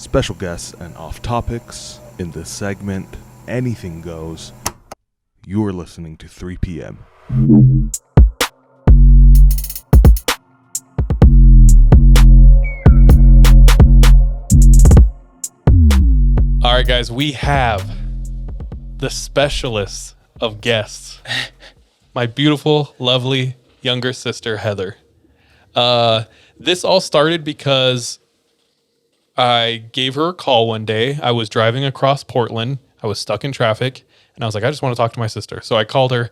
special guests, and off topics. In this segment, anything goes. You're listening to 3 p.m. All right, guys, we have the specialist of guests, my beautiful, lovely younger sister, Heather. This all started because I gave her a call one day. I was driving across Portland. I was stuck in traffic, and I was like, I just want to talk to my sister. So I called her,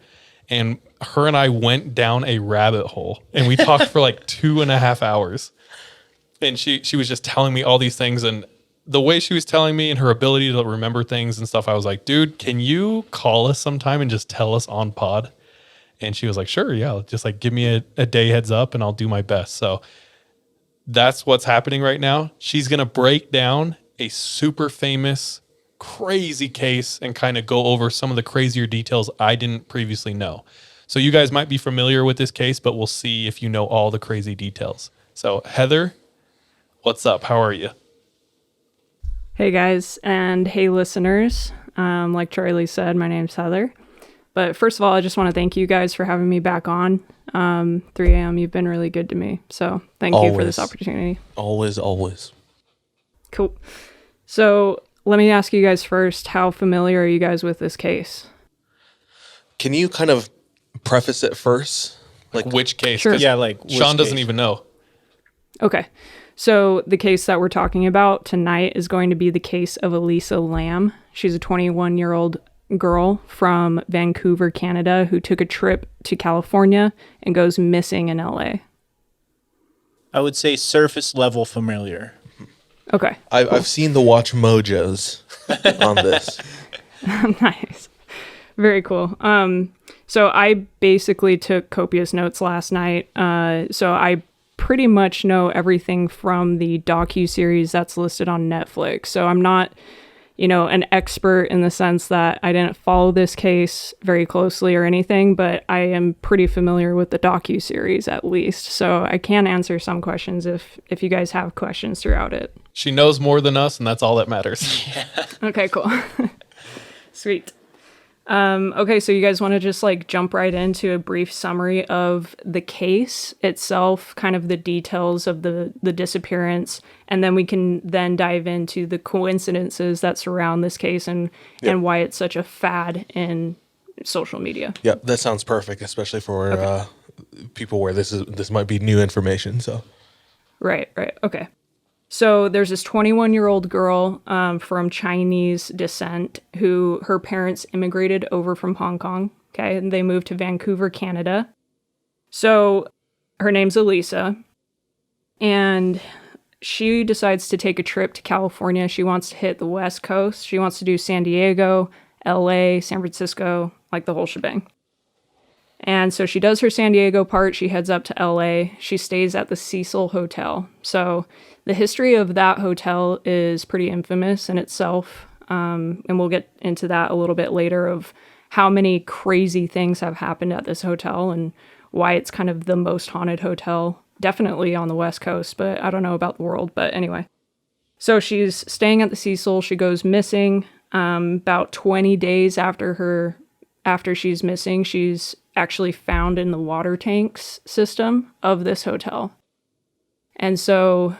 and her and I went down a rabbit hole, and we talked for like 2.5 hours. And she was just telling me all these things, and the way she was telling me and her ability to remember things and stuff, I was like, dude, can you call us sometime and just tell us on pod? And she was like, sure, yeah. Just like give me a day heads up and I'll do my best. So that's what's happening right now. She's going to break down a super famous, crazy case and kind of go over some of the crazier details I didn't previously know. So you guys might be familiar with this case, but we'll see if you know all the crazy details. So Heather, what's up? How are you? Hey guys, and hey listeners. Like Charlie said, my name's Heather. But first of all, I just want to thank you guys for having me back on. 3 a.m., you've been really good to me. So thank you for this opportunity. Always. Cool. So let me ask you guys first, how familiar are you guys with this case? Can you kind of preface it first? Like which case? Sure. Yeah, like Sean doesn't even know. Okay. So the case that we're talking about tonight is going to be the case of Elisa Lam. She's a 21-year-old girl from Vancouver, Canada, who took a trip to California and goes missing in LA. I would say surface level familiar. Okay. I've seen the watch mojos on this. Nice. Very cool. So I basically took copious notes last night. So I pretty much know everything from the docuseries that's listed on Netflix. So I'm not, an expert in the sense that I didn't follow this case very closely or anything, but I am pretty familiar with the docuseries at least. So I can answer some questions if you guys have questions throughout it. She knows more than us, and that's all that matters. Okay, cool. Sweet. Okay, so you guys want to just jump right into a brief summary of the case itself, kind of the details of the disappearance, and then we can then dive into the coincidences that surround this case and why it's such a fad in social media. Yeah, that sounds perfect, especially for people where this might be new information. So, Right. Okay. So there's this 21-year-old girl from Chinese descent who her parents immigrated over from Hong Kong. Okay, and they moved to Vancouver, Canada. So her name's Elisa, and she decides to take a trip to California. She wants to hit the West Coast. She wants to do San Diego, LA, San Francisco, like the whole shebang. And so she does her San Diego part. She heads up to LA. She stays at the Cecil Hotel. So the history of that hotel is pretty infamous in itself. And we'll get into that a little bit later of how many crazy things have happened at this hotel and why it's kind of the most haunted hotel, definitely on the West Coast, but I don't know about the world. But anyway, so she's staying at the Cecil. She goes missing about 20 days after she's missing. She's actually found in the water tanks system of this hotel. And so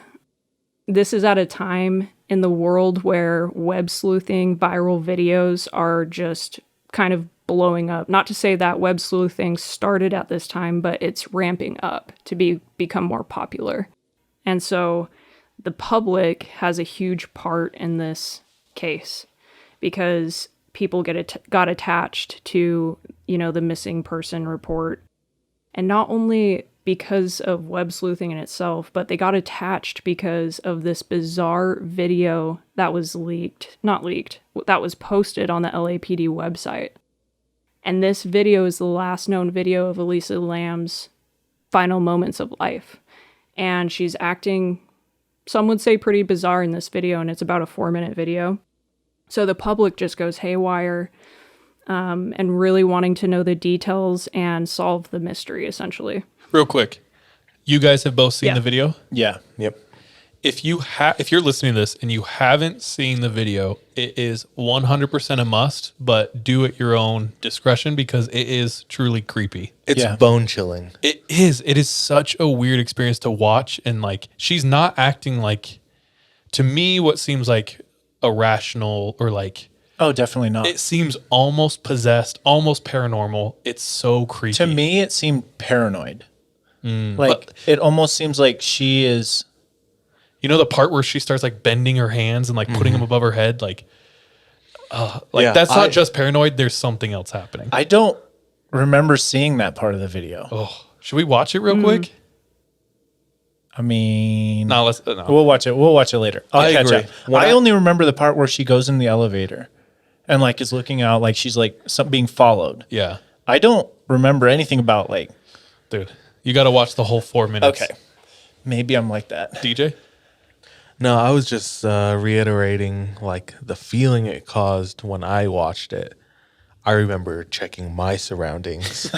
this is at a time in the world where web sleuthing viral videos are just kind of blowing up. Not to say that web sleuthing started at this time, but it's ramping up to become more popular. And so the public has a huge part in this case because people got attached to, the missing person report. And not only because of web sleuthing in itself, but they got attached because of this bizarre video that was that was posted on the LAPD website. And this video is the last known video of Elisa Lam's final moments of life. And she's acting, some would say, pretty bizarre in this video, and it's about a 4-minute video. So the public just goes haywire and really wanting to know the details and solve the mystery, essentially. Real quick, you guys have both seen the video? Yeah. Yep. if you're listening to this and you haven't seen the video, it is 100% a must, but do at your own discretion because it is truly creepy. It's Yeah. bone chilling. It is such a weird experience to watch, and like she's not acting like, to me, what seems like irrational or like, Oh, definitely not. it seems almost possessed, almost paranormal. It's so creepy. To me, it seemed paranoid. Like it almost seems like she is. You know the part where she starts like bending her hands and like putting them above her head, like Yeah, that's not just paranoid. There's something else happening. I don't remember seeing that part of the video. Oh, should we watch it real quick? I mean, No, let's. No. we'll watch it. We'll watch it later. I'll I catch agree. up. When I I- only remember the part where she goes in the elevator and like is looking out, like she's like being followed. Yeah, I don't remember anything about like. dude, you got to watch the whole 4 minutes. Okay, maybe I'm like that. DJ. No, I was just reiterating like the feeling it caused when I watched it. I remember checking my surroundings.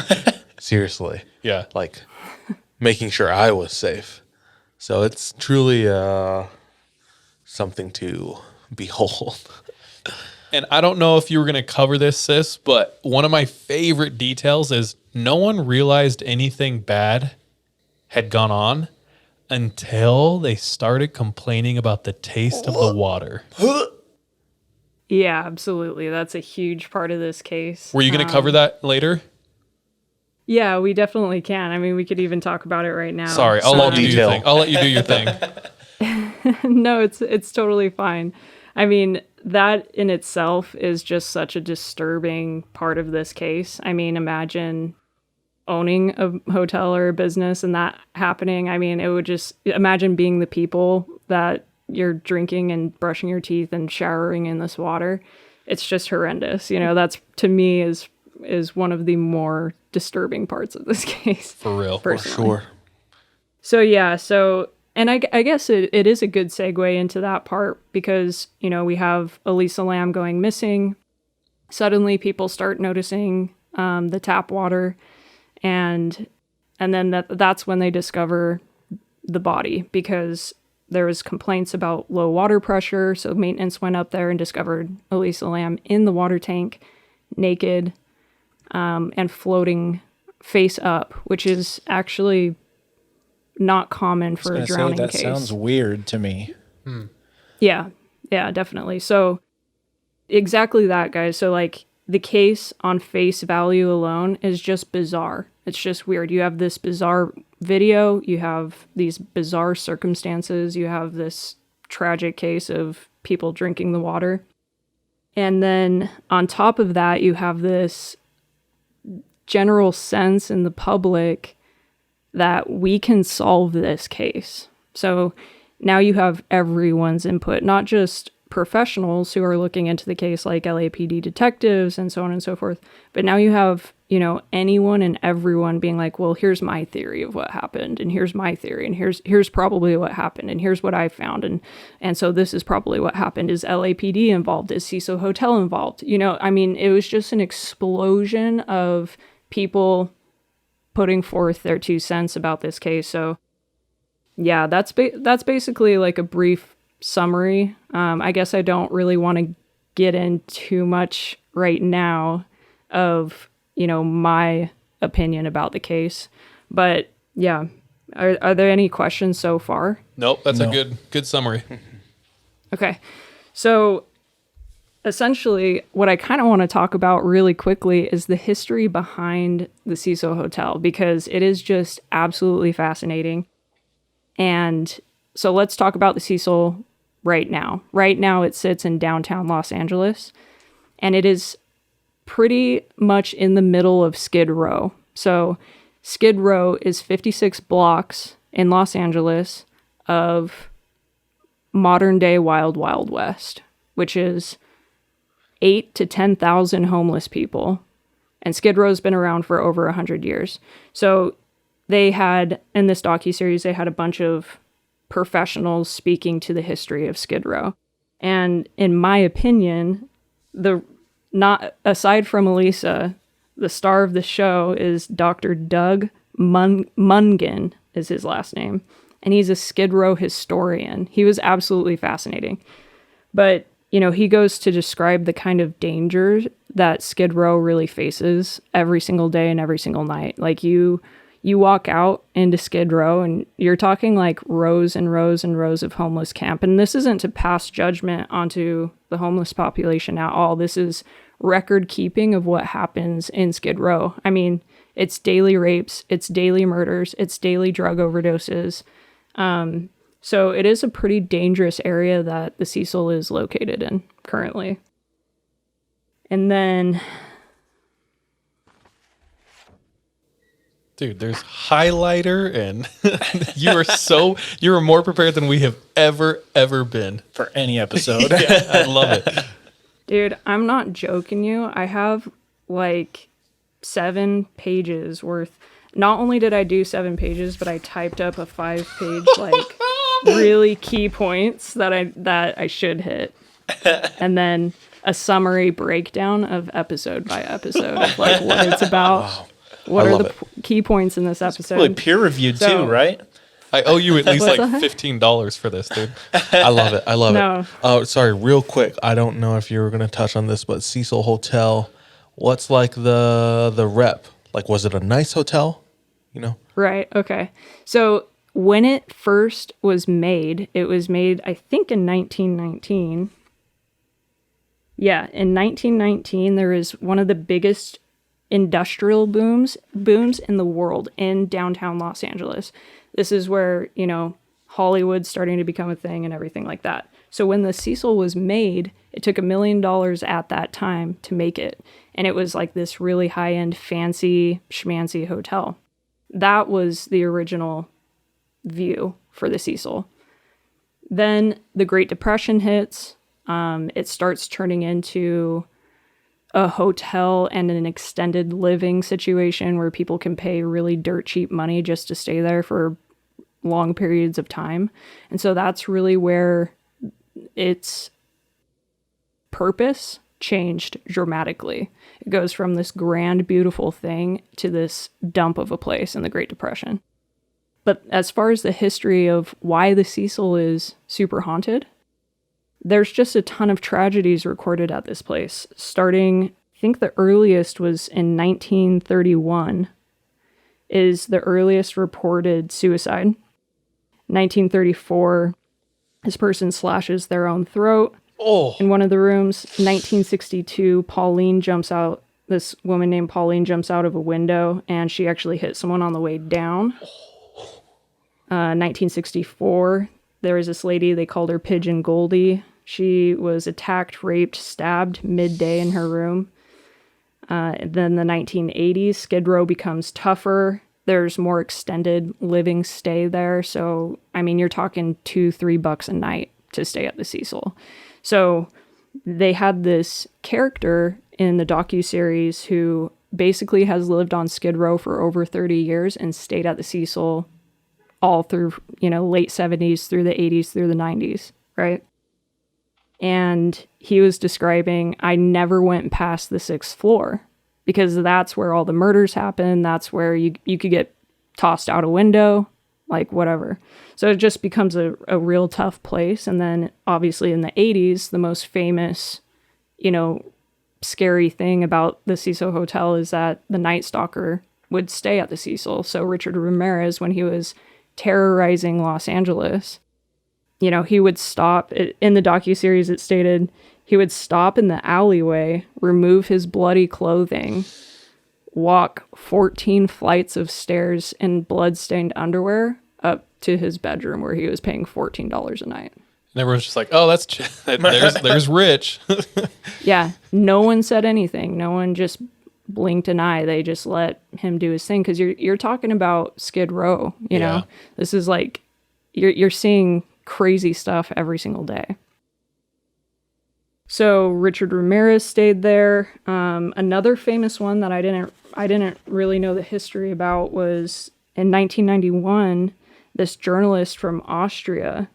Seriously. Yeah, Like making sure I was safe. So it's truly something to behold. and I don't know if you were gonna cover this, sis, but one of my favorite details is no one realized anything bad had gone on until they started complaining about the taste of the water. Yeah, absolutely. That's a huge part of this case. Were you going to cover that later? Yeah, we definitely can. I mean, we could even talk about it right now. Sorry, I'll let you do your detail. thing. I'll let you do your thing. No, it's totally fine. I mean, that in itself is just such a disturbing part of this case. I mean, imagine owning a hotel or a business and that happening. I mean, it would just imagine being the people that you're drinking and brushing your teeth and showering in this water. It's just horrendous. You know, that's to me is one of the more disturbing parts of this case. For real. Personally. Sure. So yeah, and I guess it is a good segue into that part because, you know, we have Elisa Lam going missing. Suddenly people start noticing the tap water and then that's when they discover the body because there was complaints about low water pressure. So maintenance went up there and discovered Elisa Lam in the water tank, naked, and floating face up, which is actually not common for a drowning that case. sounds weird to me. Yeah, definitely. So exactly that, guys. So like the case on face value alone is just bizarre. It's just weird. You have this bizarre video, you have these bizarre circumstances, you have this tragic case of people drinking the water. And then on top of that, you have this general sense in the public that we can solve this case. So now you have everyone's input, not just professionals who are looking into the case like LAPD detectives and so on and so forth, but now you have, you know, anyone and everyone being like, well, here's my theory of what happened, and here's my theory, and here's probably what happened, and here's what I found, and so this is probably what happened. Is LAPD involved? Is Cecil Hotel involved? You know, I mean, it was just an explosion of people putting forth their 2 cents about this case. So yeah, that's basically like a brief summary. I guess I don't really want to get in too much right now of, you know, my opinion about the case, but yeah, are there any questions so far? Nope, that's a good summary. Okay, so essentially what I kind of want to talk about really quickly is the history behind the Cecil Hotel, because it is just absolutely fascinating. And so let's talk about the Cecil right now. Right now it sits in downtown Los Angeles, and it is pretty much in the middle of Skid Row. So Skid Row is 56 blocks in Los Angeles of modern day Wild Wild West, which is 8 to 10,000 homeless people. And Skid Row's been around for over 100 years. So they had, in this docuseries, they had a bunch of professionals speaking to the history of Skid Row. And in my opinion, aside from Elisa, the star of the show is Dr. Doug Mungin is his last name. and he's a Skid Row historian. He was absolutely fascinating. But, you know, he goes to describe the kind of danger that Skid Row really faces every single day and every single night. Like you walk out into Skid Row and you're talking like rows and rows and rows of homeless camp. And this isn't to pass judgment onto the homeless population at all. This is record keeping of what happens in Skid Row. I mean, it's daily rapes, it's daily murders, it's daily drug overdoses. So it is a pretty dangerous area that the Cecil is located in currently. And then... Dude, there's highlighter and you are more prepared than we have ever been. For any episode. Yeah, I love it. Dude, I'm not joking you. I have like 7 pages worth. Not only did I do 7 pages, but I typed up a 5-page like really key points that I should hit. And then a summary breakdown of episode by episode of like what it's about. Wow. What are the key points in this episode? Really peer reviewed too, right? I owe you at least like $15 for this, dude. I love it. I love No. it. Oh, sorry, real quick. I don't know if you were going to touch on this, but Cecil Hotel, what's like the rep? Like, was it a nice hotel? You know? Right. Okay. So when it first was made, it was made, I think, in 1919. Yeah, in 1919, there is one of the biggest industrial booms in the world in downtown Los Angeles. This is where, you know, Hollywood's starting to become a thing and everything like that. So when the Cecil was made, it took $1 million at that time to make it. And it was like this really high-end, fancy, schmancy hotel. That was the original view for the Cecil. Then the Great Depression hits. It starts turning into a hotel and an extended living situation where people can pay really dirt cheap money just to stay there for long periods of time. And so that's really where its purpose changed dramatically. It goes from this grand, beautiful thing to this dump of a place in the Great Depression. But as far as the history of why the Cecil is super haunted, there's just a ton of tragedies recorded at this place. Starting, I think the earliest was in 1931, is the earliest reported suicide. 1934, this person slashes their own throat in one of the rooms. 1962, this woman named Pauline jumps out of a window, and she actually hit someone on the way down. 1964, there was this lady, they called her Pigeon Goldie. She was attacked, raped, stabbed midday in her room. Then the 1980s, Skid Row becomes tougher. There's more extended living stay there. So, I mean, you're talking $2-3 a night to stay at the Cecil. So they had this character in the docuseries who basically has lived on Skid Row for over 30 years and stayed at the Cecil all through, you know, late 70s through the 80s through the 90s, right? And he was describing, I never went past the 6th floor because that's where all the murders happen. That's where you could get tossed out a window, like whatever. So it just becomes a real tough place. And then obviously in the 80s, the most famous, you know, scary thing about the Cecil Hotel is that the Night Stalker would stay at the Cecil. So Richard Ramirez, when he was terrorizing Los Angeles, you know, he would stop in the docuseries. It stated he would stop in the alleyway, remove his bloody clothing, walk 14 flights of stairs in blood-stained underwear up to his bedroom where he was paying $14 a night. And everyone's just like, oh, there's Rich. Yeah, no one said anything. No one just blinked an eye. They just let him do his thing because you're talking about Skid Row. You know, this is like you're seeing crazy stuff every single day. So Richard Ramirez stayed there. Another famous one that I didn't really know the history about was in 1991. This journalist from Austria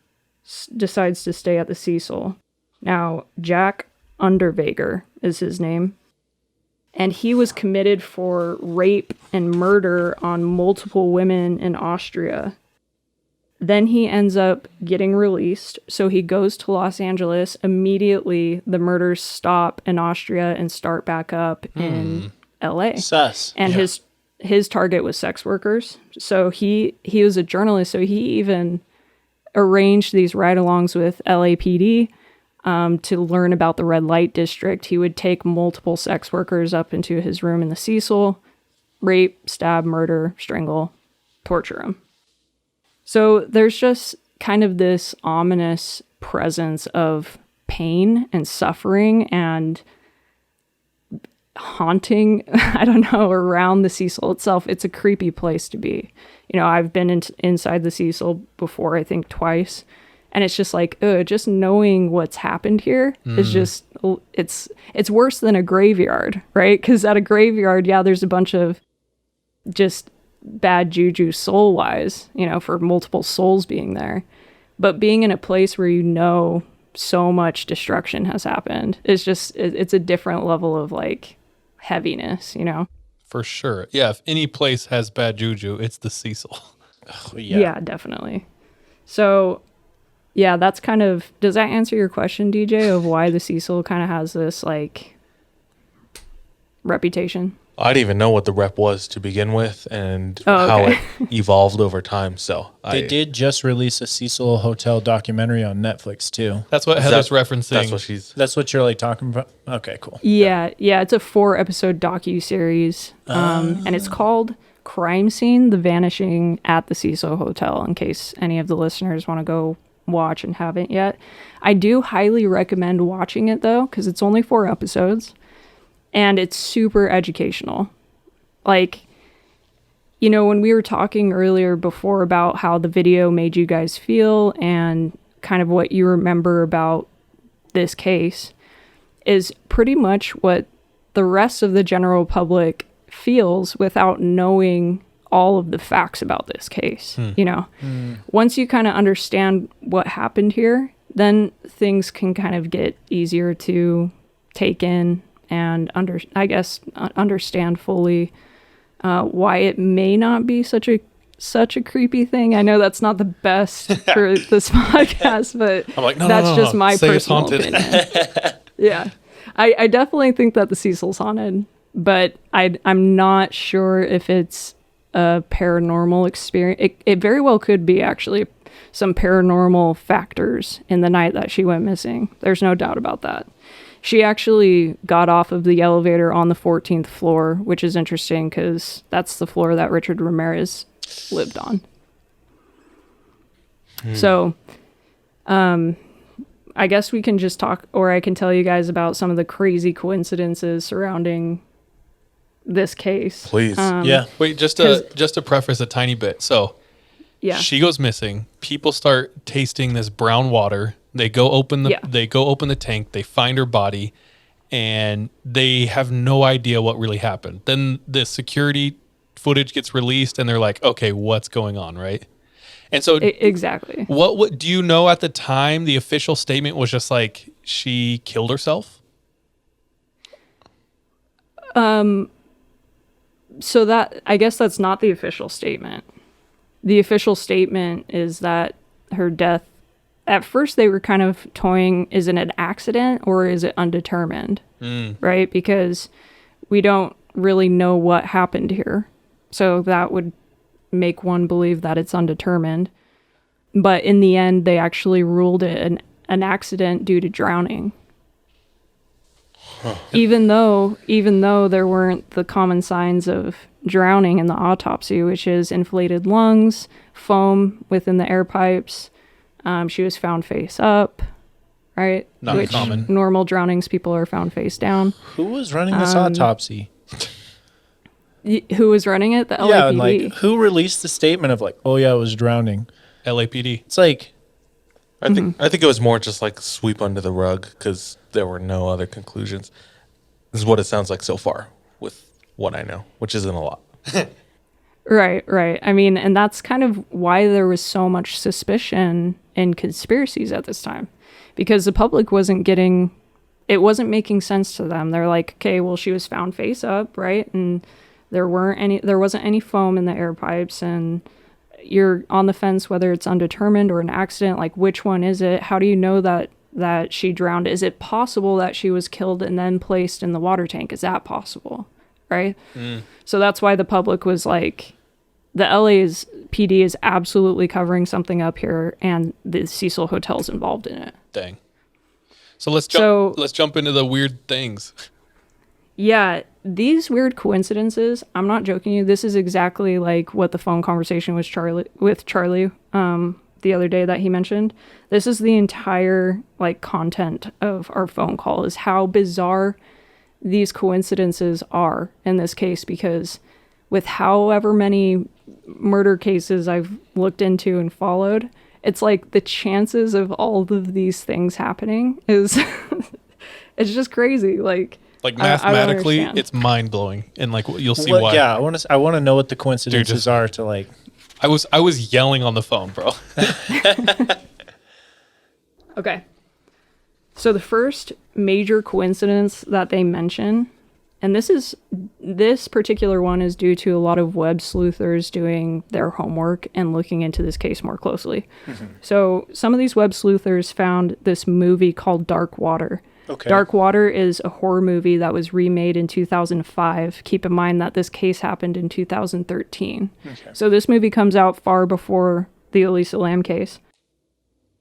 decides to stay at the Cecil. Now, Jack Underweger is his name. And he was committed for rape and murder on multiple women in Austria. Then he ends up getting released. So he goes to Los Angeles. Immediately, the murders stop in Austria and start back up in LA. Sus. And his target was sex workers. So he was a journalist. So he even arranged these ride-alongs with LAPD to learn about the red light district. He would take multiple sex workers up into his room in the Cecil, rape, stab, murder, strangle, torture them. So there's just kind of this ominous presence of pain and suffering and haunting, I don't know, around the Cecil itself. It's a creepy place to be. You know, I've been inside the Cecil before, I think twice. And it's just like, just knowing what's happened here is just, it's worse than a graveyard, right? Because at a graveyard, yeah, there's a bunch of just bad juju soul-wise, you know, for multiple souls being there. But being in a place where you know so much destruction has happened, it's just, it's a different level of like heaviness, you know? For sure. Yeah, if any place has bad juju, it's the Cecil. Yeah, definitely. So, yeah, that's kind of, does that answer your question, DJ, of why the Cecil kind of has this like reputation? I didn't even know what the rep was to begin with and Oh, how okay. it evolved over time. So They did just release a Cecil Hotel documentary on Netflix too. That's what Heather's referencing. That's what she's. That's what you're like talking about? Okay, cool. Yeah, it's a 4-episode docu-series, and it's called Crime Scene, The Vanishing at the Cecil Hotel, in case any of the listeners want to go watch and haven't yet. I do highly recommend watching it, though, because it's only 4 episodes, and it's super educational. Like, you know, when we were talking earlier before about how the video made you guys feel and kind of what you remember about this case, is pretty much what the rest of the general public feels without knowing all of the facts about this case. You know, once you kind of understand what happened here, then things can kind of get easier to take in and understand fully why it may not be such a creepy thing. I know that's not the best for this podcast, but I'm like, no, that's just my Say it's personal haunted. opinion. Yeah, I definitely think that the Cecil's haunted, but I'm not sure if it's a paranormal experience. It very well could be actually some paranormal factors in the night that she went missing. There's no doubt about that. She actually got off of the elevator on the 14th floor, which is interesting because that's the floor that Richard Ramirez lived on. So, I guess we can just talk, or I can tell you guys about some of the crazy coincidences surrounding this case. Please. Yeah. Wait, just to preface a tiny bit. So, Yeah. she goes missing. People start tasting this brown water. They go open the tank. They find her body, and they have no idea what really happened. Then the security footage gets released, and they're like, "Okay, what's going on?" Right? And so, Exactly. what do you know at the time? The official statement was just like she killed herself. So that, I guess that's not the official statement. The official statement is that her death, at first they were kind of toying, is it an accident or is it undetermined? Right? Because we don't really know what happened here. So that would make one believe that it's undetermined. But in the end, they actually ruled it an accident due to drowning. Even though there weren't the common signs of drowning in the autopsy, which is inflated lungs, foam within the air pipes. She was found face up, right? Not Which common. Normal drownings, people are found face down. Who was running this autopsy? Who was running it? The LAPD. Yeah, and like who released the statement of like, oh yeah, I was drowning. LAPD. It's like, I think it was more just like sweep under the rug because there were no other conclusions. This is what it sounds like so far with what I know, which isn't a lot. Right. I mean, and that's kind of why there was so much suspicion and conspiracies at this time, because the public wasn't making sense to them. They're like, okay, well, she was found face up, right? And there wasn't any foam in the air pipes, and you're on the fence whether it's undetermined or an accident. Like, which one is it? How do you know that she drowned? Is it possible that she was killed and then placed in the water tank? Is that possible? Right? So that's why the public was like, the LA's PD is absolutely covering something up here, and the Cecil Hotel's involved in it. Dang. So let's jump into the weird things. Yeah, these weird coincidences, I'm not joking you, this is exactly like what the phone conversation with Charlie the other day that he mentioned. This is the entire like content of our phone call, is how bizarre these coincidences are in this case, because with however many murder cases I've looked into and followed, it's like the chances of all of these things happening is it's just crazy. Like mathematically, I don't it's mind blowing, and like you'll see why. Yeah, I want to know what the coincidences are to like. I was yelling on the phone, bro. Okay. So the first major coincidence that they mention, and this particular one is due to a lot of web sleuthers doing their homework and looking into this case more closely. So some of these web sleuthers found this movie called Dark Water. Okay. Dark Water is a horror movie that was remade in 2005. Keep in mind that this case happened in 2013. Okay. So this movie comes out far before the Elisa Lam case.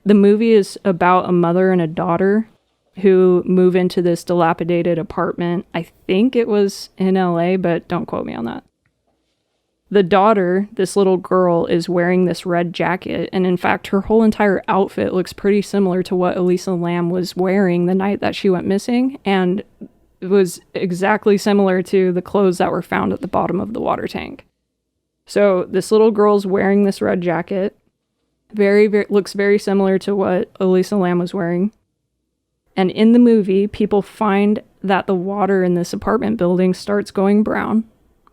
The movie is about a mother and a daughter who move into this dilapidated apartment. I think it was in LA, but don't quote me on that. The daughter, this little girl, is wearing this red jacket, and in fact, her whole entire outfit looks pretty similar to what Elisa Lam was wearing the night that she went missing, and it was exactly similar to the clothes that were found at the bottom of the water tank. So this little girl's wearing this red jacket, looks very similar to what Elisa Lam was wearing. And in the movie, people find that the water in this apartment building starts going brown.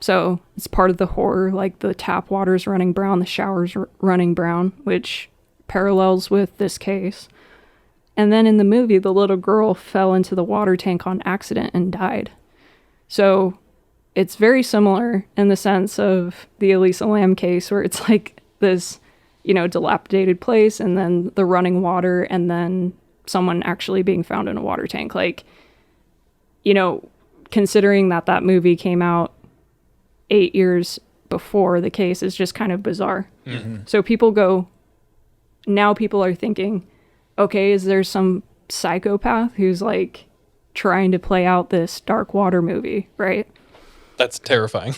So it's part of the horror, like the tap water's running brown, the shower's running brown, which parallels with this case. And then in the movie, the little girl fell into the water tank on accident and died. So it's very similar in the sense of the Elisa Lam case, where it's like this, dilapidated place, and then the running water, and then someone actually being found in a water tank. Like, considering that movie came out 8 years before the case is just kind of bizarre. So people are thinking, okay, is there some psychopath who's like trying to play out this Dark Water movie, right? That's terrifying.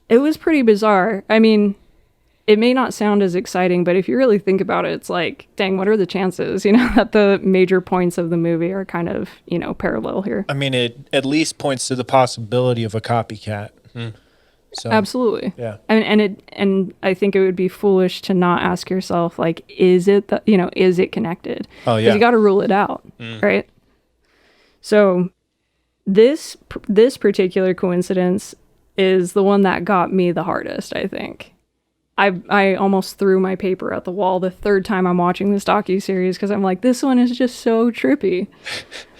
It was pretty bizarre. I mean, it may not sound as exciting, but if you really think about it, it's like, dang, what are the chances, that the major points of the movie are kind of, parallel here. I mean, it at least points to the possibility of a copycat. So, absolutely. Yeah. And I think it would be foolish to not ask yourself, like, is it is it connected? Oh, yeah. Because you got to rule it out, right? So this particular coincidence is the one that got me the hardest, I think. I almost threw my paper at the wall the third time I'm watching this docuseries, because I'm like, this one is just so trippy.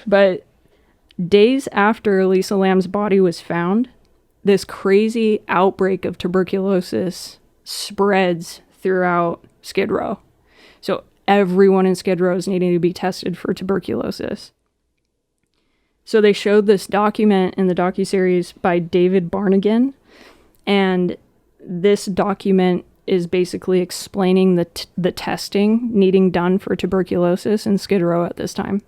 But days after Elisa Lam's body was found, this crazy outbreak of tuberculosis spreads throughout Skid Row. So everyone in Skid Row is needing to be tested for tuberculosis. So they showed this document in the docuseries by David Barnigan, and this document is basically explaining the testing needing done for tuberculosis in Skid Row at this time.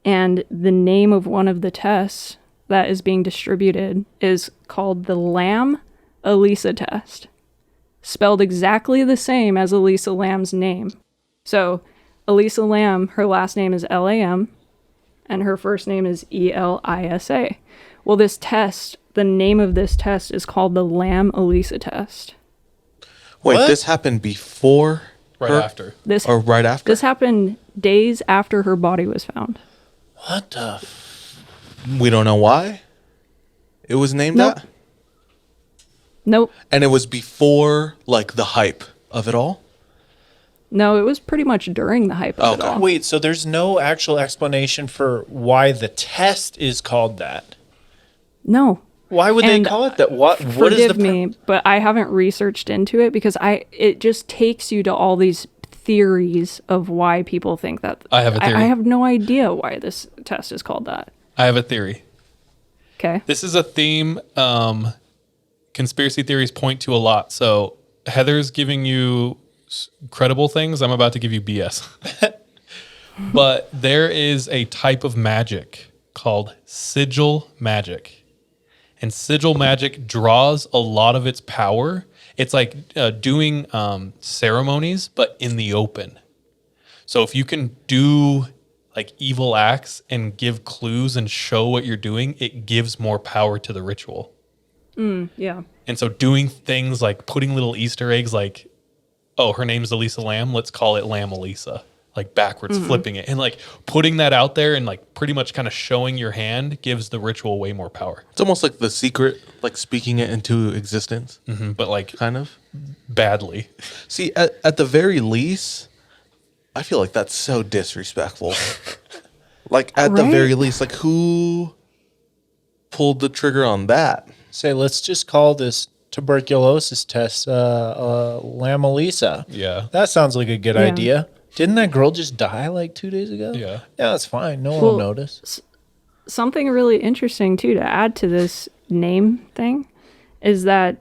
And the name of one of the tests that is being distributed is called the Lam Elisa test, spelled exactly the same as Elisa Lam's name. So Elisa Lam, her last name is Lam, and her first name is Elisa. Well, this test, the name of this test is called the Lam Elisa test. Wait, What? this happened before Right her? after. Or right after? This happened days after her body was found. What the? We don't know why it was named Nope. that? Nope. And it was before, like, the hype of it all? No, it was pretty much during the hype of it Okay. all. Wait, so there's no actual explanation for why the test is called that? No. Why would they And call it that? What is Forgive the me, but I haven't researched into it because it just takes you to all these theories of why people think that. I have a theory. I have no idea why this test is called that. I have a theory. Okay. This is a theme conspiracy theories point to a lot. So Heather's giving you credible things. I'm about to give you BS. But there is a type of magic called Sigil Magic. And Sigil Magic draws a lot of its power. It's like doing ceremonies, but in the open. So if you can do like evil acts and give clues and show what you're doing, it gives more power to the ritual. Yeah. And so doing things like putting little Easter eggs like, oh, her name's Elisa Lam, let's call it Lam Elisa. Like backwards, flipping it. And like putting that out there and like pretty much kind of showing your hand gives the ritual way more power. It's almost like The Secret, like speaking it into existence, But like kind of. badly. See, at the very least, I feel like that's so disrespectful. Like, at the Right? very least, like, who pulled the trigger on that? Say, let's just call this tuberculosis test Lam Elisa. Yeah. That sounds like a good Yeah. idea. Didn't that girl just die like 2 days ago? Yeah. Yeah, that's fine. No one Well, will notice. Something really interesting too to add to this name thing is that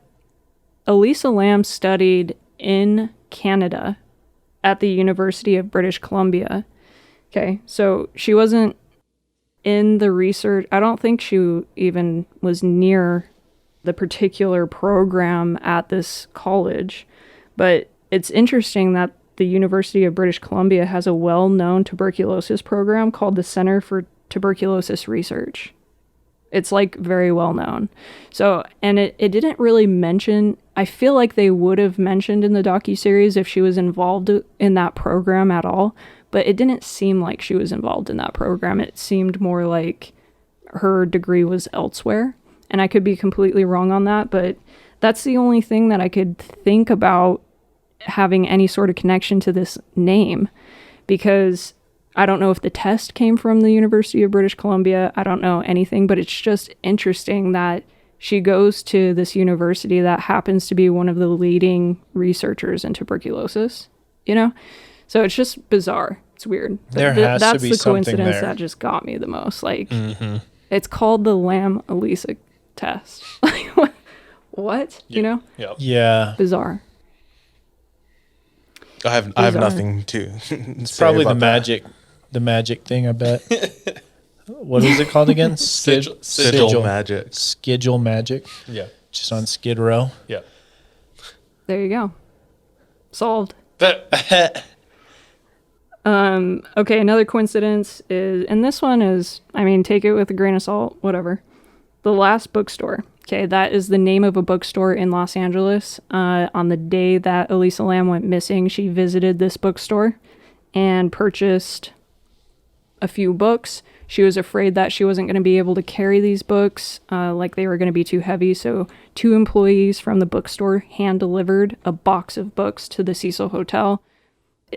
Elisa Lam studied in Canada at the University of British Columbia. Okay, so she wasn't in the research. I don't think she even was near the particular program at this college, but it's interesting that the University of British Columbia has a well-known tuberculosis program called the Center for Tuberculosis Research. It's like very well known. So, and it didn't really mention, I feel like they would have mentioned in the docuseries if she was involved in that program at all, but it didn't seem like she was involved in that program. It seemed more like her degree was elsewhere. And I could be completely wrong on that, but that's the only thing that I could think about having any sort of connection to this name, because I don't know if the test came from the University of British Columbia. I don't know anything, but it's just interesting that she goes to this university that happens to be one of the leading researchers in tuberculosis, you know? So it's just bizarre. It's weird. There has to That's be the something coincidence there. that just got me the most. Like, it's called the Lam Elisa test. Like, what? You know? Yep. Yeah. Bizarre. I have Bizarre. nothing to. It's probably the magic thing, I bet. What is it called again? Sigil Magic. Sigil Magic. Yeah. Just on Skid Row. Yeah. There you go. Solved. Okay, another coincidence is, and this one is, I mean, take it with a grain of salt, whatever. The Last Bookstore. Okay, that is the name of a bookstore in Los Angeles. On the day that Elisa Lam went missing, she visited this bookstore and purchased a few books. She was afraid that she wasn't going to be able to carry these books, like they were going to be too heavy. So 2 employees from the bookstore hand-delivered a box of books to the Cecil Hotel.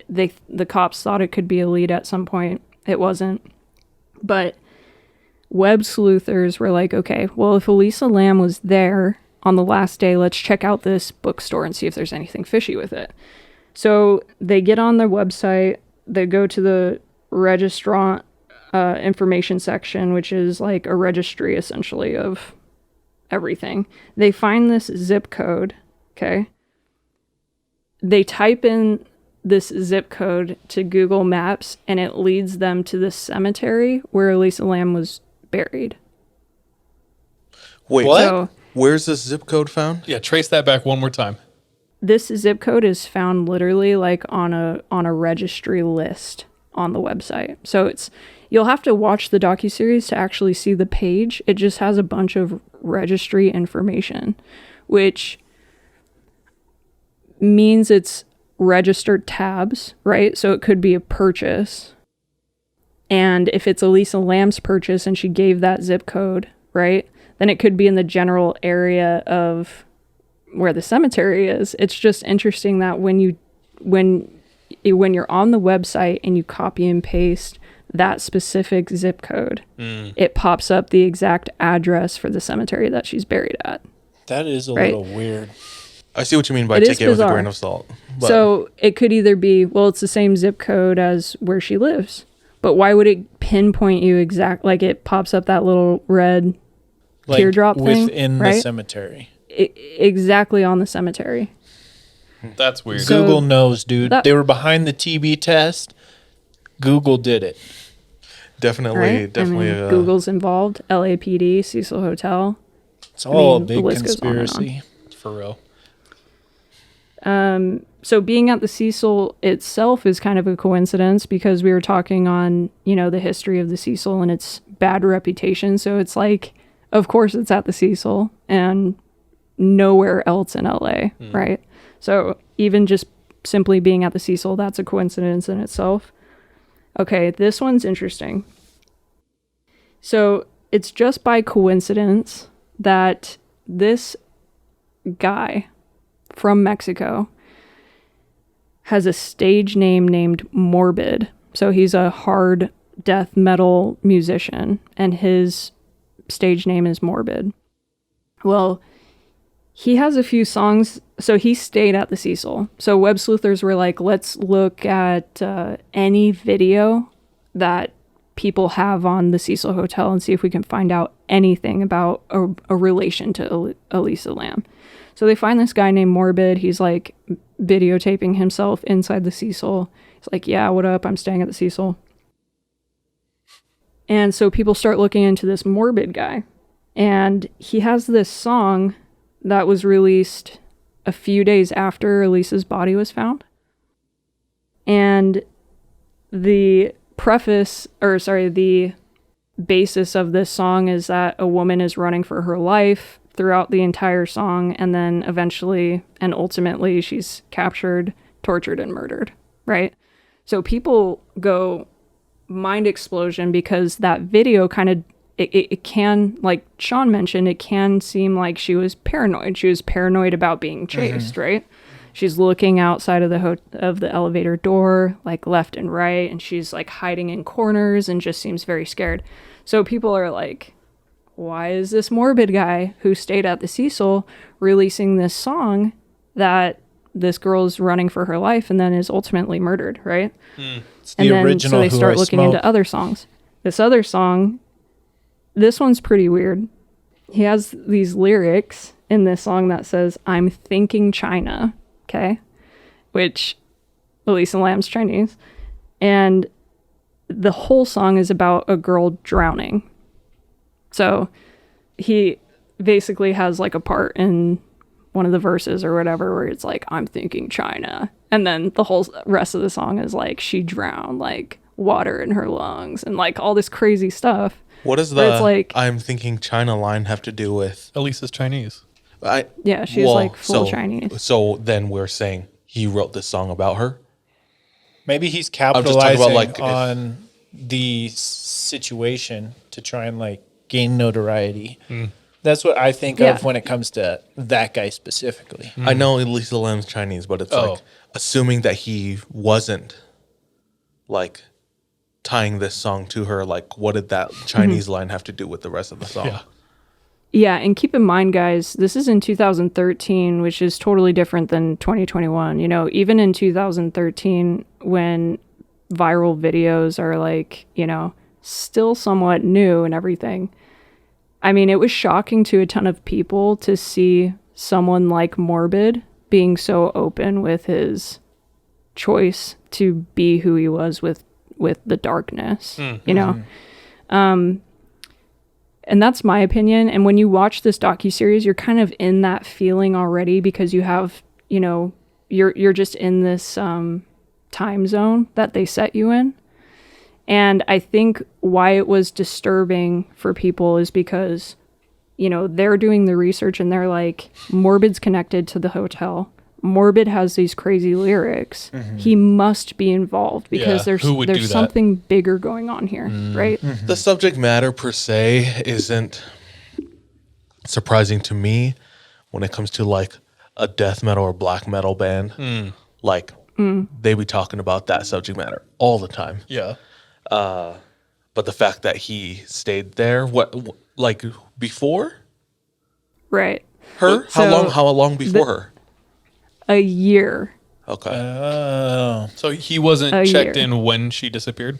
The cops thought it could be a lead at some point. It wasn't. But web sleuthers were like, okay, well, if Elisa Lam was there on the last day, let's check out this bookstore and see if there's anything fishy with it. So they get on their website, they go to the registrant information section, which is like a registry essentially of everything. They find this zip code, okay? They type in this zip code to Google Maps and it leads them to the cemetery where Elisa Lam was buried. Wait, What? So where's this zip code found? Yeah. Trace that back one more time. this zip code is found literally like on a registry list on the website. So you'll have to watch the docuseries to actually see the page. It just has a bunch of registry information, which means it's registered tabs, right? So it could be a purchase. And if it's Elisa Lam's purchase and she gave that zip code, right, then it could be in the general area of where the cemetery is. It's just interesting that when you're on the website and you copy and paste that specific zip code, it pops up the exact address for the cemetery that she's buried at. That is a Right. little weird. I see what you mean by It is take it with a bizarre. grain of salt. But So it could either be, well, it's the same zip code as where she lives, but why would it pinpoint you exact? Like it pops up that little red Like teardrop thing, within the right? cemetery. Exactly on the cemetery. That's weird. So- Google knows, dude. that- They were behind the TB test. Google did it. definitely, Right? definitely. I mean, Google's involved, LAPD, Cecil Hotel. It's all mean, a the big list goes on and on. conspiracy. For real. So being at the Cecil itself is kind of a coincidence because we were talking on, the history of the Cecil and its bad reputation. So it's like, of course it's at the Cecil and nowhere else in LA, right? So even just simply being at the Cecil, that's a coincidence in itself. Okay, this one's interesting. So it's just by coincidence that this guy from Mexico has a stage name named Morbid. So he's a hard death metal musician and his stage name is Morbid. Well, he has a few songs. So he stayed at the Cecil. So web sleuthers were like, let's look at any video that people have on the Cecil Hotel and see if we can find out anything about a relation to Elisa Lam. So they find this guy named Morbid. He's like videotaping himself inside the Cecil. He's like, yeah, what up? I'm staying at the Cecil. And so people start looking into this Morbid guy. And he has this song that was released a few days after Elisa's body was found. And the basis of this song is that a woman is running for her life throughout the entire song, and then eventually and ultimately she's captured, tortured, and murdered, right? So people go mind explosion because that video kind of, it can, like Sean mentioned, it can seem like she was paranoid. She was paranoid about being chased, right? She's looking outside of the elevator door, like left and right, and she's like hiding in corners and just seems very scared. So people are like, why is this Morbid guy who stayed at the Cecil releasing this song that this girl's running for her life and then is ultimately murdered, right? It's the original so they Who start I looking Smoke. into other songs. This other song, this one's pretty weird. He has these lyrics in this song that says, I'm thinking China, okay? Which, Elisa Lam's Chinese. And the whole song is about a girl drowning. So he basically has like a part in one of the verses or whatever where it's like, I'm thinking China. And then the whole rest of the song is like, she drowned, like water in her lungs and like all this crazy stuff. what does where it's the like- I'm thinking China line have to do with? Elisa's Chinese. Yeah, she's like full Chinese. So then we're saying he wrote this song about her? Maybe he's just talking capitalizing about, like, if- on the situation to try and like gain notoriety. That's what I think Yeah. of when it comes to that guy specifically. I know Elisa Lam's Chinese, but it's like assuming that he wasn't like tying this song to her. Like, what did that Chinese line have to do with the rest of the song? Yeah. Yeah, and keep in mind, guys, this is in 2013, which is totally different than 2021. Even in 2013, when viral videos are like, still somewhat new and everything. I mean, it was shocking to a ton of people to see someone like Morbid being so open with his choice to be who he was with the darkness, and that's my opinion. And when you watch this docuseries, you're kind of in that feeling already because you have, you're just in this time zone that they set you in. And I think why it was disturbing for people is because, they're doing the research and they're like, Morbid's connected to the hotel. Morbid has these crazy lyrics. He must be involved because Yeah, who would do there's that? something bigger going on here, right? The subject matter per se isn't surprising to me when it comes to like a death metal or black metal band. Like they be talking about that subject matter all the time. Yeah. But the fact that he stayed there, like before Right. her? So How long before her? A year. Okay. Oh, So he wasn't A checked year. in when she disappeared?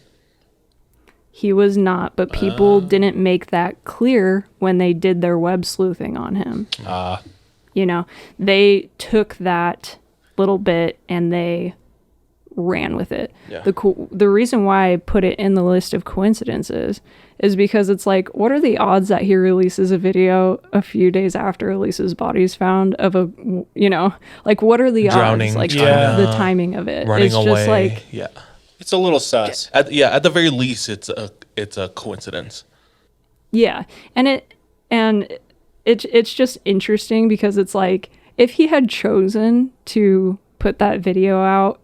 He was not, but people didn't make that clear when they did their web sleuthing on him. You know, they took that little bit and they ran with it. Yeah. The reason why I put it in the list of coincidences is because it's like, what are the odds that he releases a video a few days after Elisa's body is found of a, you know, like what are the Drowning, odds? Like China, the timing of it. Running It's away. just like, yeah. it's a little sus. At the very least, it's a coincidence. yeah. And it's just interesting because it's like, if he had chosen to put that video out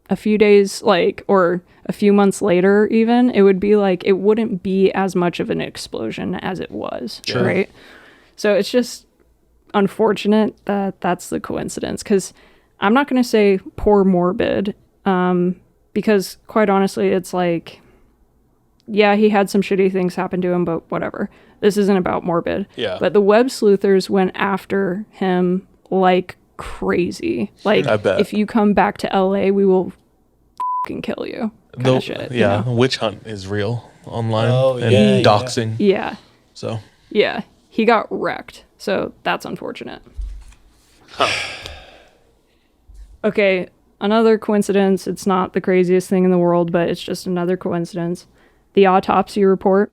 a few days or a few months later even, it would be like, it wouldn't be as much of an explosion as it was. Sure. Right. So it's just unfortunate that that's the coincidence, because I'm not going to say poor Morbid, because quite honestly, it's like, yeah, he had some shitty things happen to him, but whatever. This isn't about Morbid. Yeah. But the web sleuthers went after him like crazy. Like, I bet. if you come back to LA, we will fucking kill you. Kind of shit. You Yeah, know? witch hunt is real online Oh, and yeah, yeah. doxing. Yeah. So Yeah. He got wrecked. So that's unfortunate. Okay. Another coincidence. It's not the craziest thing in the world, but it's just another coincidence. The autopsy report.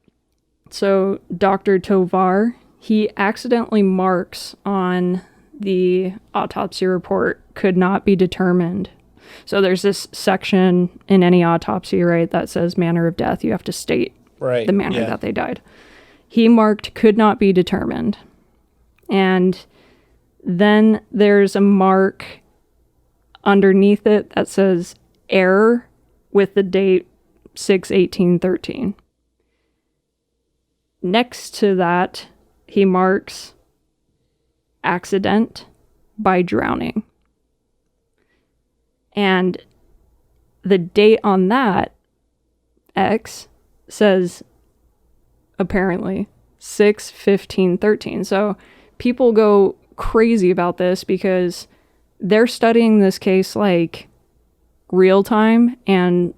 So Dr. Tovar, he accidentally marks on the autopsy report could not be determined. So there's this section in any autopsy, right, that says manner of death. You have to state Right. the manner yeah. that they died. He marked could not be determined. And then there's a mark underneath it that says error with the date 6/18/13. Next to that, he marks accident by drowning. And the date on that X says apparently 6/15/13. So people go crazy about this because they're studying this case like real time, and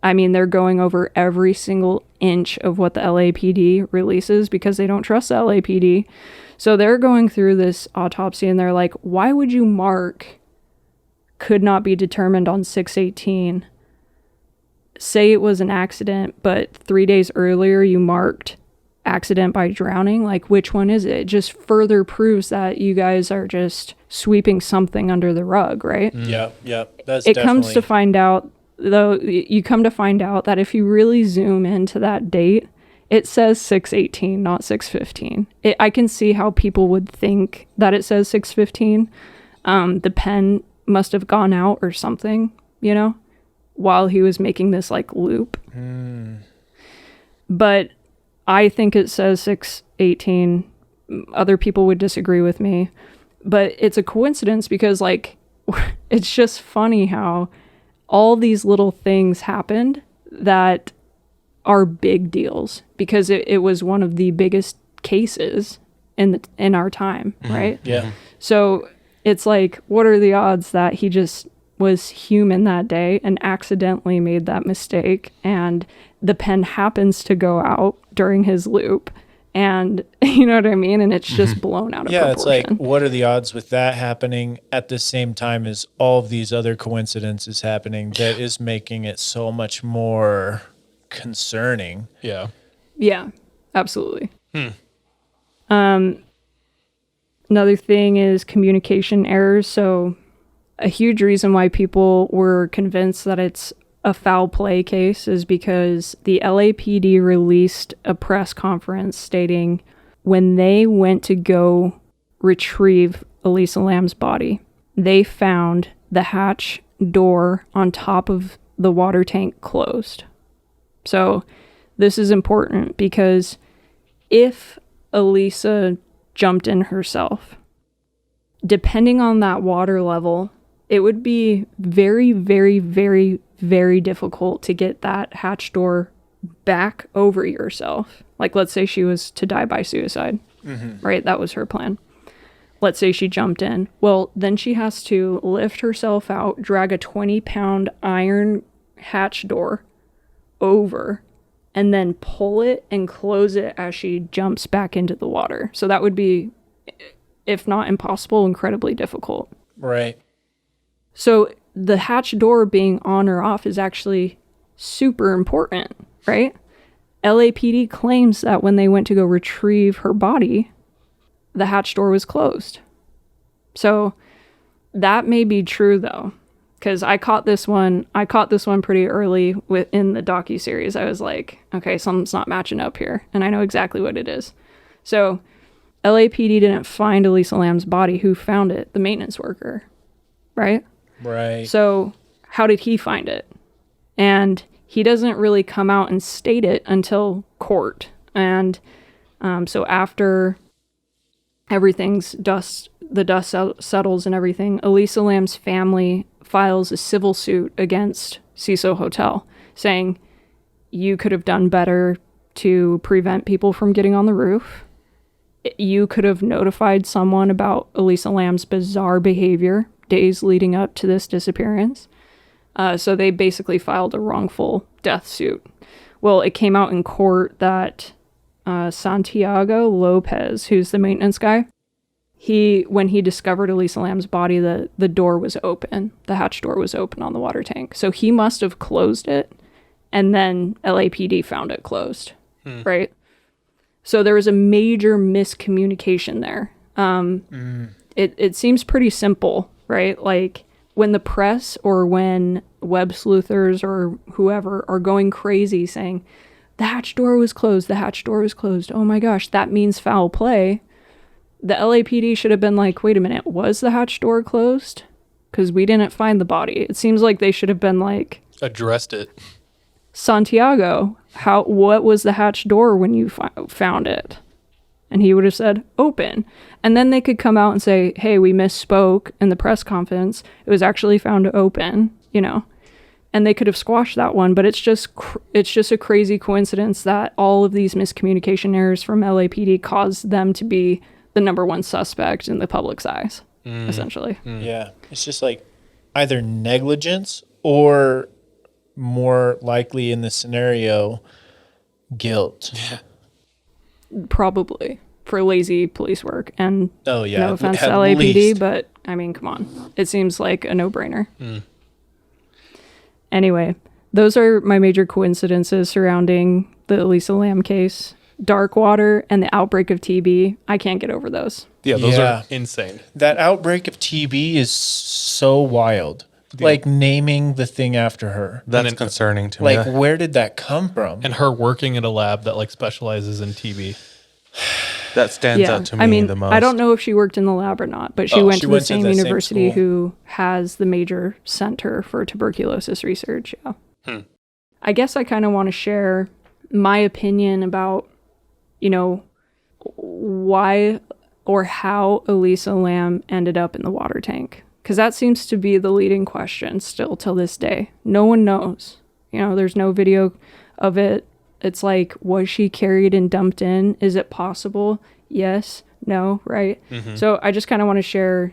I mean, they're going over every single inch of what the LAPD releases because they don't trust the LAPD. So they're going through this autopsy and they're like, why would you mark could not be determined on 6/18? Say it was an accident, but 3 days earlier you marked accident by drowning. Like, which one is it? It just further proves that you guys are just sweeping something under the rug, right? Yep. That's It comes to definitely- find out, though, you come to find out that if you really zoom into that date, it says 6/18, not 6/15. I can see how people would think that it says 6/15. The pen must have gone out or something, you know, while he was making this like loop. But I think it says 6/18. Other people would disagree with me, but it's a coincidence because like it's just funny how all these little things happened that are big deals because it was one of the biggest cases in our time, right? Yeah. So it's like, what are the odds that he just was human that day and accidentally made that mistake, and the pen happens to go out during his loop, and you know what I mean? And it's just blown out of Yeah, proportion. it's like, what are the odds with that happening at the same time as all of these other coincidences happening that is making it so much more concerning? Yeah. Yeah, absolutely. Another thing is communication errors. So a huge reason why people were convinced that it's a foul play case is because the LAPD released a press conference stating when they went to go retrieve Elisa Lam's body, they found the hatch door on top of the water tank closed. So this is important because if Elisa jumped in herself, depending on that water level, it would be very, very, very, very difficult to get that hatch door back over yourself. Like, let's say she was to die by suicide, right? That was her plan. Let's say she jumped in. Well, then she has to lift herself out, drag a 20-pound iron hatch door over, and then pull it and close it as she jumps back into the water. So that would be, if not impossible, incredibly difficult. Right. So the hatch door being on or off is actually super important, right? LAPD claims that when they went to go retrieve her body, the hatch door was closed. So that may be true though, because I caught this one pretty early in the docuseries. I was like, okay, something's not matching up here, and I know exactly what it is. So LAPD didn't find Elisa Lam's body. Who found it? The maintenance worker, right? Right. So how did he find it? And he doesn't really come out and state it until court. And so after the dust settles and everything, Elisa Lam's family files a civil suit against Cecil Hotel, saying you could have done better to prevent people from getting on the roof. You could have notified someone about Elisa Lam's bizarre behavior days leading up to this disappearance. So they basically filed a wrongful death suit. Well, it came out in court that Santiago Lopez, who's the maintenance guy, when he discovered Elisa Lam's body, the door was open. The hatch door was open on the water tank. So he must have closed it, and then LAPD found it closed, right? So there was a major miscommunication there. It seems pretty simple, right? Like, when the press or when web sleuthers or whoever are going crazy saying, the hatch door was closed, oh my gosh, that means foul play. The LAPD should have been like, wait a minute, was the hatch door closed? Because we didn't find the body. It seems like they should have been like, Addressed it. Santiago, what was the hatch door when you found it? And he would have said, open. And then they could come out and say, hey, we misspoke in the press conference. It was actually found open, and they could have squashed that one. But it's just a crazy coincidence that all of these miscommunication errors from LAPD caused them to be the number one suspect in the public's eyes, essentially. Yeah. It's just like either negligence or, more likely in this scenario, guilt. Yeah. Probably for lazy police work. And no offense to at LAPD, least. but I mean, come on. It seems like a no-brainer. Anyway, those are my major coincidences surrounding the Elisa Lam case. Dark water and the outbreak of TB. I can't get over those. Yeah, those are insane. That outbreak of TB is so wild. Yeah. Like naming the thing after her. That's concerning to me. Like, where did that come from? And her working at a lab that like specializes in TB. That stands out to me the most. I don't know if she worked in the lab or not, but she went to the same university who has the major center for tuberculosis research. Yeah. I guess I kind of want to share my opinion about, why or how Elisa Lam ended up in the water tank. Because that seems to be the leading question still till this day. No one knows. There's no video of it. It's like, was she carried and dumped in? Is it possible? Yes. No. Right? So I just kind of want to share,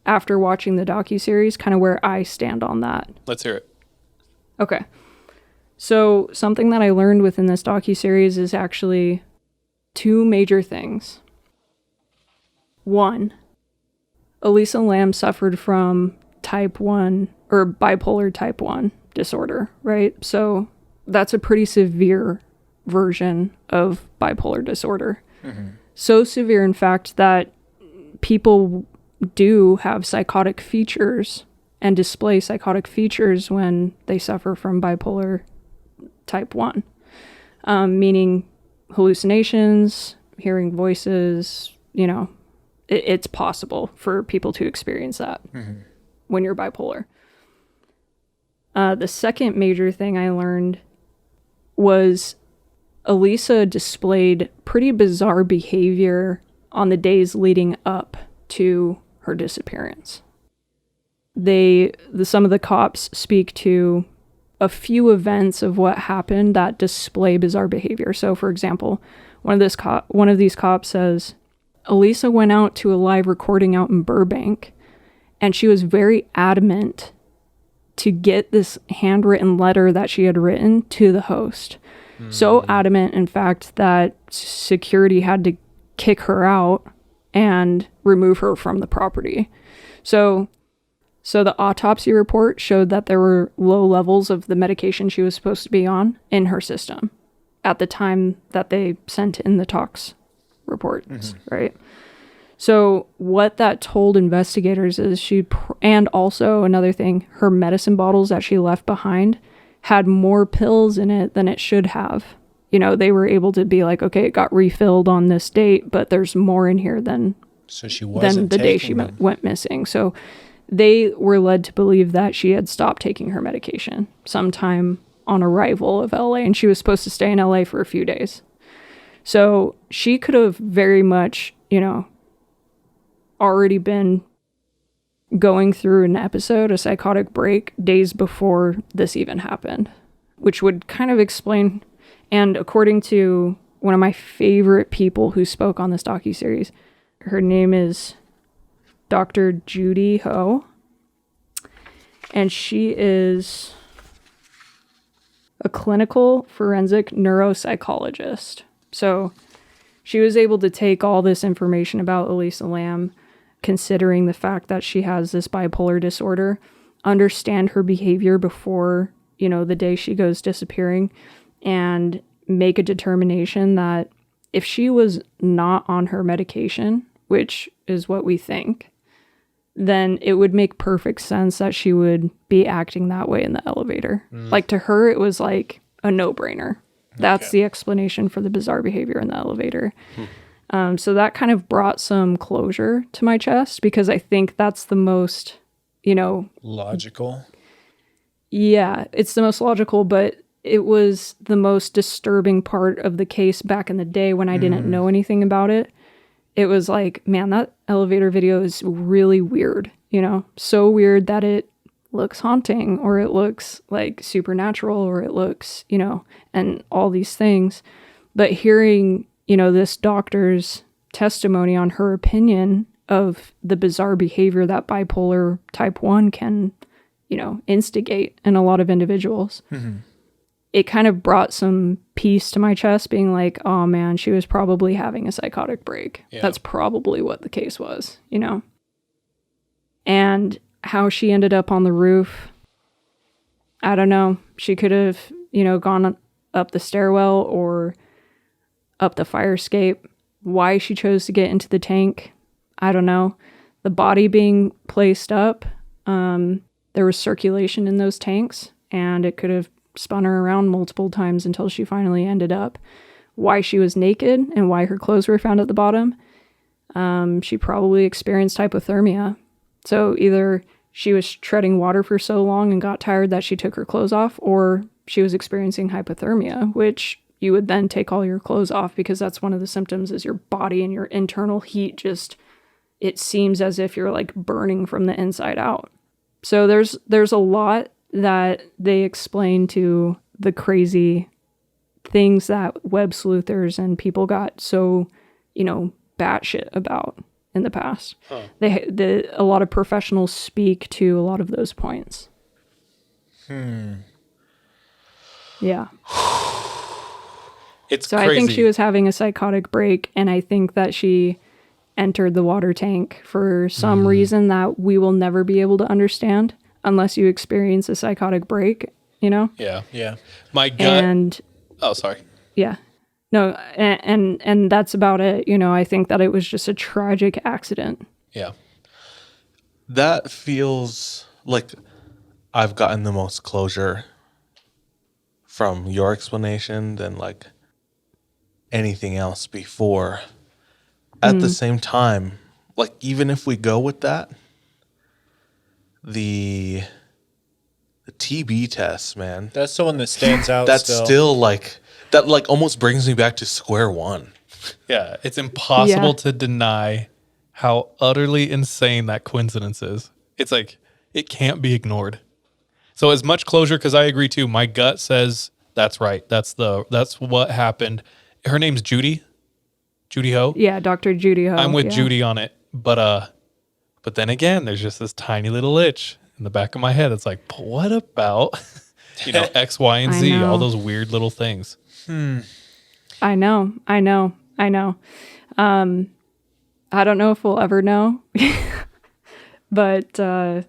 after watching the docuseries, kind of where I stand on that. Let's hear it. Okay. So something that I learned within this docuseries is actually two major things. One, Elisa Lam suffered from type 1 or bipolar type 1 disorder, right? So that's a pretty severe version of bipolar disorder. So severe, in fact, that people do have psychotic features and display psychotic features when they suffer from bipolar type 1, meaning hallucinations, hearing voices, it's possible for people to experience that when you're bipolar. The second major thing I learned was Elisa displayed pretty bizarre behavior on the days leading up to her disappearance. Some of the cops speak to a few events of what happened that display bizarre behavior. So, for example, one of these cops says, Elisa went out to a live recording out in Burbank, and she was very adamant to get this handwritten letter that she had written to the host. So adamant, in fact, that security had to kick her out and remove her from the property. So the autopsy report showed that there were low levels of the medication she was supposed to be on in her system at the time that they sent in the tox reports, right? So what that told investigators is and also another thing, her medicine bottles that she left behind had more pills in it than it should have. You know, they were able to be like, okay, it got refilled on this date, but there's more in here than the day she went missing. So they were led to believe that she had stopped taking her medication sometime on arrival of LA, and she was supposed to stay in LA for a few days. So she could have very much, already been going through an episode, a psychotic break, days before this even happened, which would kind of explain. And according to one of my favorite people who spoke on this docuseries, her name is Dr. Judy Ho, and she is a clinical forensic neuropsychologist. So she was able to take all this information about Elisa Lam, considering the fact that she has this bipolar disorder, understand her behavior before, the day she goes disappearing, and make a determination that if she was not on her medication, which is what we think, then it would make perfect sense that she would be acting that way in the elevator. Like, to her, it was like a no-brainer. That's the explanation for the bizarre behavior in the elevator. So that kind of brought some closure to my chest, because I think that's the most, logical. Yeah, it's the most logical, but it was the most disturbing part of the case back in the day when I didn't know anything about it. It was like, man, that elevator video is really weird, so weird that it looks haunting, or it looks like supernatural, or it looks, and all these things. But hearing, this doctor's testimony on her opinion of the bizarre behavior that bipolar type 1 can, instigate in a lot of individuals, it kind of brought some peace to my chest, being like, oh man, she was probably having a psychotic break. Yeah. That's probably what the case was, And how she ended up on the roof, I don't know. She could have, gone up the stairwell or up the fire escape. Why she chose to get into the tank, I don't know. The body being placed up, there was circulation in those tanks, and it could have spun her around multiple times until she finally ended up. Why she was naked and why her clothes were found at the bottom, she probably experienced hypothermia. So either she was treading water for so long and got tired that she took her clothes off, or she was experiencing hypothermia, which you would then take all your clothes off, because that's one of the symptoms, is your body and your internal heat just, it seems as if you're like burning from the inside out. So there's a lot that they explain to the crazy things that web sleuthers and people got so, batshit about in the past. A lot of professionals speak to a lot of those points. Yeah. It's so crazy. I think she was having a psychotic break, and I think that she entered the water tank for some reason that we will never be able to understand unless you experience a psychotic break, Yeah. My gut. Sorry. Yeah. No, and that's about it. I think that it was just a tragic accident. Yeah. That feels like I've gotten the most closure from your explanation than like anything else before. At the same time, like, even if we go with that, the TB test, man, That's the one that stands out. that's still like, that like almost brings me back to square one. Yeah. It's impossible to deny how utterly insane that coincidence is. It's like, it can't be ignored. So as much closure, because I agree too. My gut says that's right. That's what happened. Her name's Judy Ho. Yeah, Dr. Judy Ho. I'm with yeah. Judy on it, but then again, there's just this tiny little itch in the back of my head. It's like, but what about X, Y, and I Z? know. All those weird little things. I know. I don't know if we'll ever know, but I'm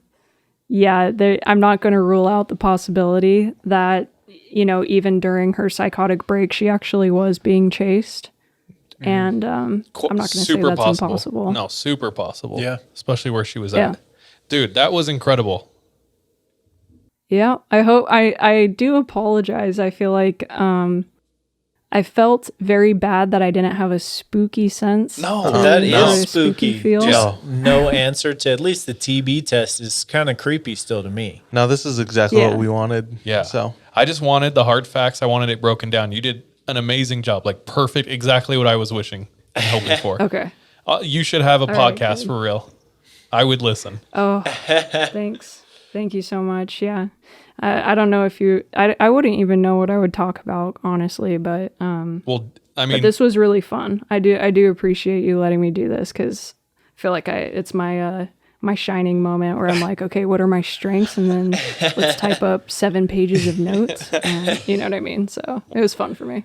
not going to rule out the possibility that, even during her psychotic break, she actually was being chased. And I'm not going to say that's impossible. No, super possible. Yeah. Especially where she was Yeah. at. Dude, that was incredible. Yeah, I do apologize. I feel like I felt very bad that I didn't have a spooky sense. No, That or is a spooky spooky. feel. Just no answer to at least the TB test is kind of creepy still to me. Now this is exactly Yeah. what we wanted. Yeah. So I just wanted the hard facts. I wanted it broken down. You did an amazing job. Like perfect, exactly what I was wishing and hoping for. Okay. You should have a right, podcast good. for real. I would listen. Oh, thanks. Thank you so much. Yeah. I don't know if I wouldn't even know what I would talk about, honestly, but Well, I but mean, this was really fun. I do appreciate you letting me do this because I feel like it's my my shining moment where I'm like, okay, what are my strengths? And then let's type up 7 pages of notes. And, you know what I mean? So it was fun for me.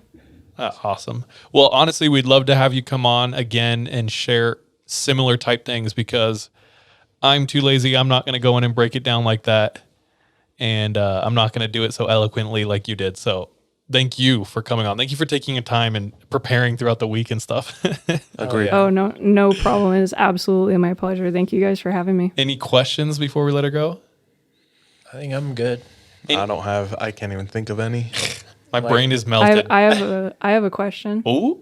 awesome. Well, honestly, we'd love to have you come on again and share similar type things because I'm too lazy. I'm not going to go in and break it down like that. And I'm not going to do it so eloquently like you did. So thank you for coming on. Thank you for taking your time and preparing throughout the week and stuff. agreed. Oh, no problem. It is absolutely my pleasure. Thank you guys for having me. Any questions before we let her go? I think I'm good. I can't even think of any. My brain is melted. I have a question. Oh,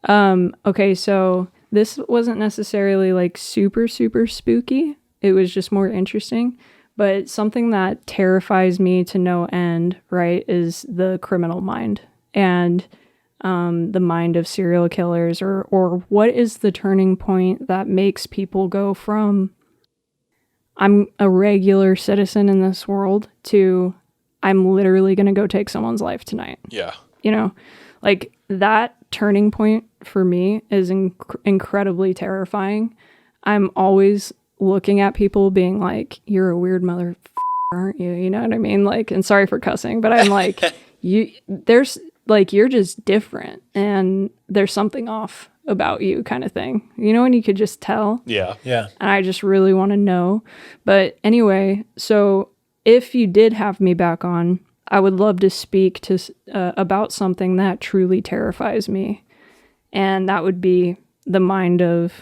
Okay, so this wasn't necessarily like super, super spooky. It was just more interesting. But something that terrifies me to no end, right, is the criminal mind and the mind of serial killers, or what is the turning point that makes people go from I'm a regular citizen in this world to I'm literally going to go take someone's life tonight. yeah. Like that turning point for me is incredibly terrifying. I'm always looking at people being like, you're a weird mother, aren't you? You know what I mean? Like, and sorry for cussing, but I'm like, you're just different and there's something off about you kind of thing. When you could just tell. Yeah. Yeah. And I just really want to know. But anyway, so if you did have me back on, I would love to speak to about something that truly terrifies me. And that would be the mind of,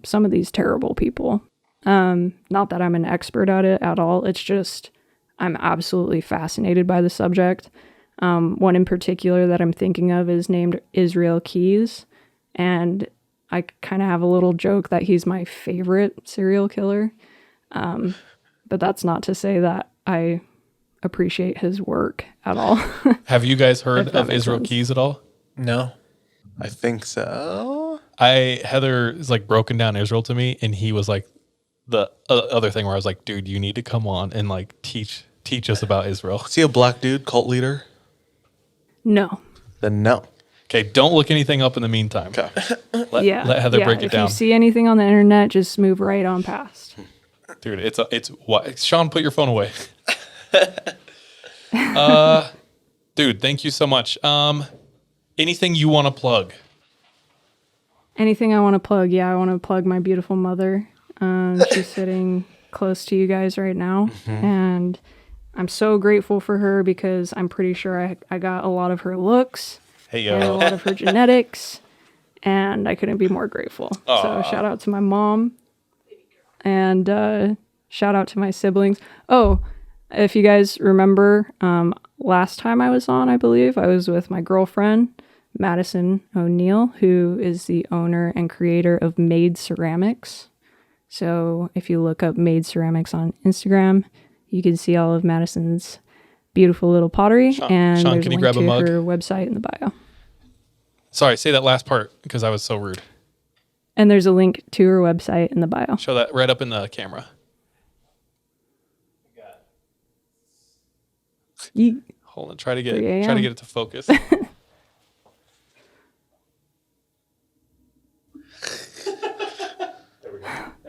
some of these terrible people. Not that I'm an expert at it at all. It's just, I'm absolutely fascinated by the subject. One in particular that I'm thinking of is named Israel Keys. And I kind of have a little joke that he's my favorite serial killer. But that's not to say that I appreciate his work at all. Have you guys heard If that of makes Israel sense. Keys at all? No. I think so. Heather is like broken down Israel to me, and he was like the other thing where I was like, dude, you need to come on and like teach us about Israel. Is he a black dude, cult leader? No. Then no. Okay, don't look anything up in the meantime. Okay. Let Heather break it if down. you see anything on the internet, just move right on past. Dude, it's what Sean, put your phone away. Dude, thank you so much. Anything you want to plug? Anything I want to plug? Yeah, I want to plug my beautiful mother. She's sitting close to you guys right now. And I'm so grateful for her because I'm pretty sure I got a lot of her looks Hey and a yo. lot of her genetics. And I couldn't be more grateful. So shout out to my mom. And shout out to my siblings. Oh, if you guys remember, last time I was on, I believe, I was with my girlfriend, Madison O'Neill, who is the owner and creator of Made Ceramics. So if you look up Made Ceramics on Instagram, you can see all of Madison's beautiful little pottery. Sean, and there's can you a link grab a to mug? her website in the bio. Sorry, say that last part because I was so rude. And there's a link to her website in the bio. Show that right up in the camera. Hold on, try to get 3 it to focus.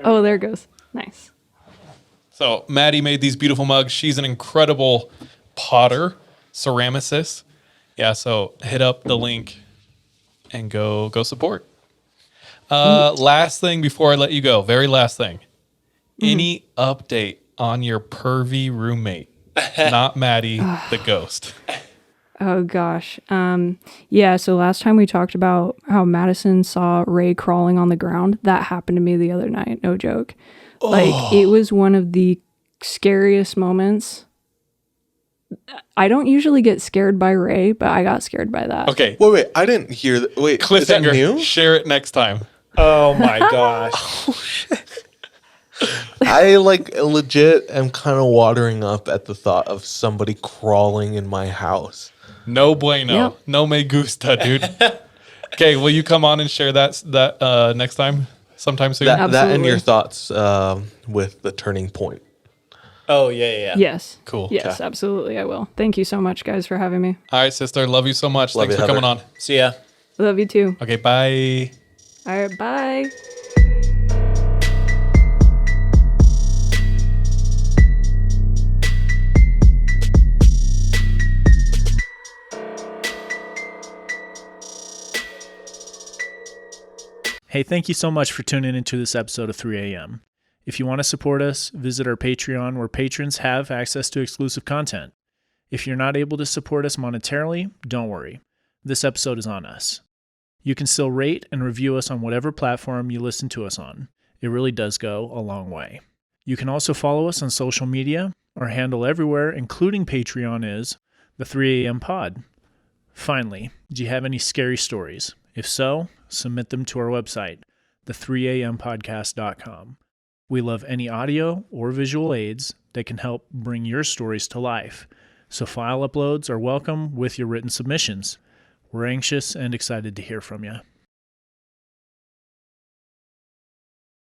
Oh, there it goes. Nice. So Maddie made these beautiful mugs. She's an incredible potter, ceramicist. Yeah, so hit up the link and go support. Last thing before I let you go, very last thing. Any update on your pervy roommate? Not Maddie, the ghost. Oh gosh. Yeah, so last time we talked about how Madison saw Ray crawling on the ground. That happened to me the other night, no joke. Like it was one of the scariest moments. I don't usually get scared by Ray, but I got scared by that. Okay, Wait, I didn't hear that. Wait, is that cliffhanger. new? Share it next time. Oh my gosh. I legit am kind of watering up at the thought of somebody crawling in my house. No bueno. Yep. No me gusta, dude. Okay, will you come on and share that next time? Sometime soon? That and Absolutely. your thoughts with the turning point. Oh, yeah. Yes. Cool. Yes, absolutely I will. Thank you so much, guys, for having me. All right, sister. Love you so much. Love Thanks you, for coming Heather. on. See ya. Love you too. Okay, bye. All right, bye. Hey, thank you so much for tuning into this episode of 3 a.m. If you want to support us, visit our Patreon where patrons have access to exclusive content. If you're not able to support us monetarily, don't worry. This episode is on us. You can still rate and review us on whatever platform you listen to us on. It really does go a long way. You can also follow us on social media. Our handle everywhere, including Patreon, is the 3 a.m. pod. Finally, do you have any scary stories? If so, submit them to our website, the3ampodcast.com. We love any audio or visual aids that can help bring your stories to life. So file uploads are welcome with your written submissions. We're anxious and excited to hear from you.